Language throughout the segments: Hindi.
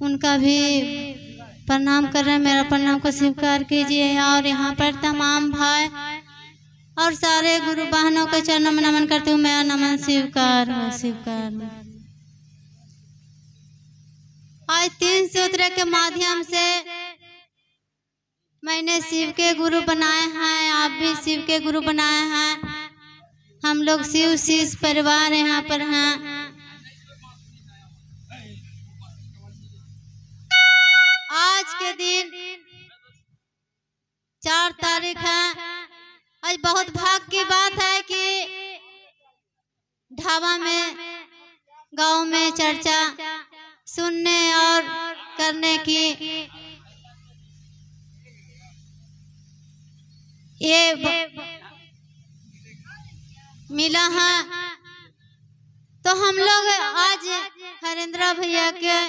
उनका भी प्रणाम कर रहे हैं। मेरा प्रणाम को स्वीकार कीजिए। और यहाँ पर तमाम भाई और सारे गुरु बहनों के चरणों में नमन करती हूँ। मेरा नमन स्वीकार हो, स्वीकार हो। आज 3 सूत्र के माध्यम से मैंने शिव के गुरु बनाए हैं, आप भी शिव के गुरु बनाए हैं। हम लोग शिव शिष्य परिवार यहाँ पर हैं। आज के दिन 4 तारीख है। आज बहुत भाग्य की बात है कि ढाबा में, गांव में चर्चा सुनने और करने की ये मिला है। तो हम लोग आज हरेंद्र भैया के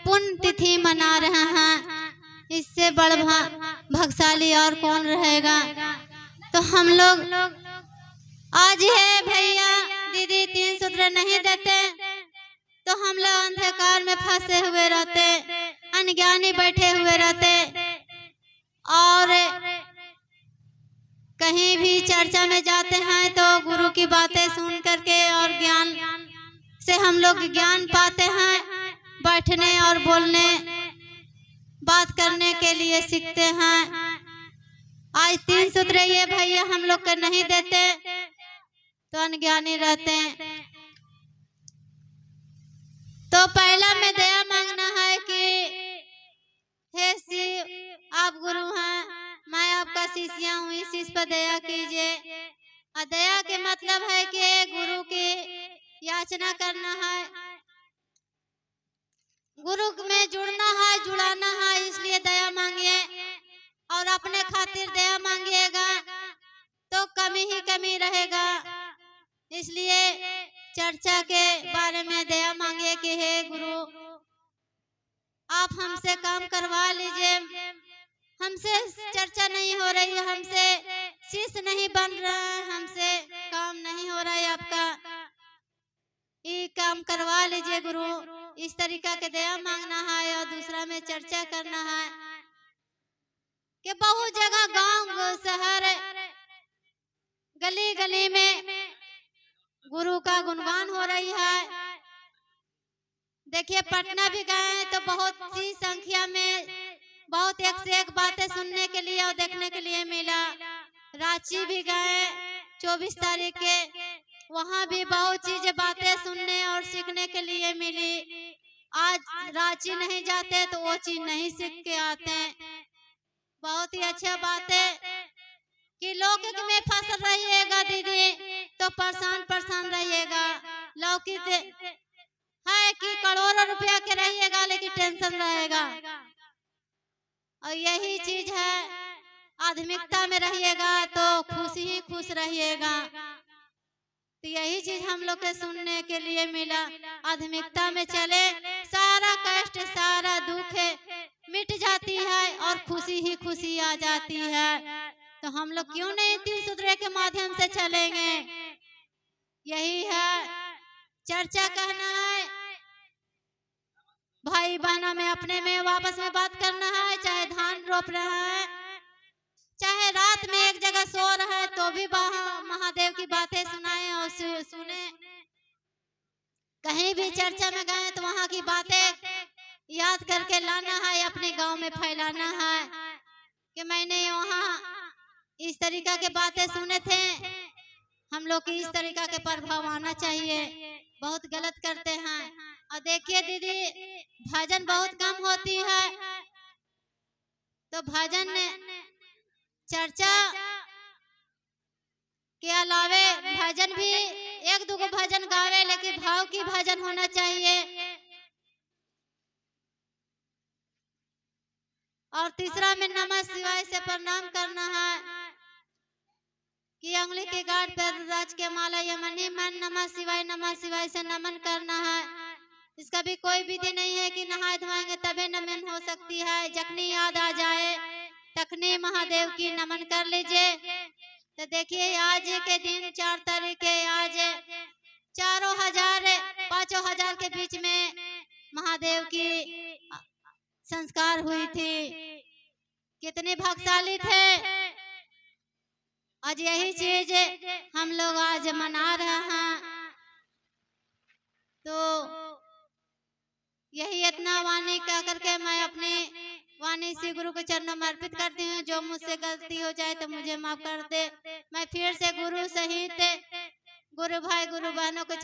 पुण्य तिथि मना रहे हैं। इससे बड़ भाग्यशाली और कौन रहेगा। तो हम लोग आज है भैया दीदी 3 सूत्र नहीं देते तो हम लोग अंधकार में फंसे हुए रहते, अनज्ञानी बैठे हुए रहते। और कहीं भी चर्चा में जाते हैं तो गुरु की बातें सुन करके और ज्ञान से हम लोग ज्ञान पाते हैं। बैठने और बोलने, बात करने के लिए सीखते हैं। आज 3 सूत्र ये भैया हम लोग को नहीं देते तो अनज्ञानी रहते हैं। तो पहला में दया मांगना है कि हे शिव आप गुरु हैं, मैं आपका शिष्या हूँ, इस चीज पर दया कीजिए। और दया के मतलब है कि गुरु की याचना करना है, गुरु में जुड़ना है, जुड़ाना है, इसलिए दया मांगिए। और अपने खातिर दया मांगिएगा तो कमी ही कमी रहेगा। इसलिए चर्चा के बारे में दया मांगिए कि हे गुरु आप हमसे काम करवा लीजिए। हमसे चर्चा नहीं हो रही है, हमसे शिष्य नहीं बन रहा है, हमसे काम नहीं हो रहा है आपका, ये काम करवा लीजिए गुरु। इस तरीका के दया मांगना है। और दूसरा में चर्चा करना है कि बहुत जगह गांव शहर गली गली में गुरु का गुणगान हो रही है। देखिए पटना भी गए तो बहुत सी संख्या में बहुत एक से एक बातें सुनने के लिए और देखने के लिए मिला। रांची भी गए 24 तारीख के, वहाँ भी बहुत चीजें बातें सुनने और सीखने के लिए मिली। आज रांची नहीं जाते तो वो चीज नहीं सीख के आते। बहुत ही अच्छा बात है कि लौकिक में फंस रहिएगा दीदी तो परेशान रहिएगा। लौकिक है कि करोड़ों रुपया के रहिएगा लेकिन टेंशन रहेगा। और यही चीज है आध्यात्मिकता में रहिएगा तो खुश ही खुश रहिएगा। तो यही चीज हम लोग के सुनने के लिए मिला। आध्यात्मिकता में चले, सारा कष्ट सारा दुख मिट जाती है और खुशी ही खुशी आ जाती है। तो हम लोग क्यों नहीं 3 सूत्र के माध्यम से चलेंगे। यही है चर्चा कहना है, भाई बहना में अपने में वापस में बात करना है। चाहे धान रोप रहे हैं, चाहे रात में एक जगह सो रहे हैं तो भी महादेव की बातें सुनाए और सुने। कहीं भी चर्चा में गए तो वहाँ की बातें याद करके लाना है, अपने गांव में फैलाना है कि मैंने वहाँ इस तरीका के बातें सुने थे। हम लोग की इस तरीका के प्रभाव आना चाहिए, बहुत गलत करते हैं। और देखिए दीदी भजन बहुत कम होती है तो भजन चर्चा के अलावे भजन भी 1-2 भजन गावे लेकिन भाव की भजन होना चाहिए। और तीसरा में नमः शिवाय से प्रणाम करना है कि अंगुली के गांठ पर रुद्राक्ष के माला यमनी मन नमः शिवाय से नमन करना है। इसका भी कोई विधि नहीं है कि नहाए धोएंगे तभी नमन हो सकती है। जखनी याद आ जाए तखनी महादेव की नमन कर लीजिए। तो देखिए आज के दिन 4 तारीख के आज 4,000 5,000 के बीच में महादेव की संस्कार हुई थी, कितने भाग्यशाली थे। आज यही चीज हम लोग आज मना रहे हैं। तो यही इतना वाणी कह करके मैं अपनी वाणी श्री गुरु के चरणों में अर्पित करती हूँ। जो मुझसे गलती हो जाए तो मुझे माफ कर दे। मैं फिर से गुरु सहित गुरु भाई गुरु बहनों को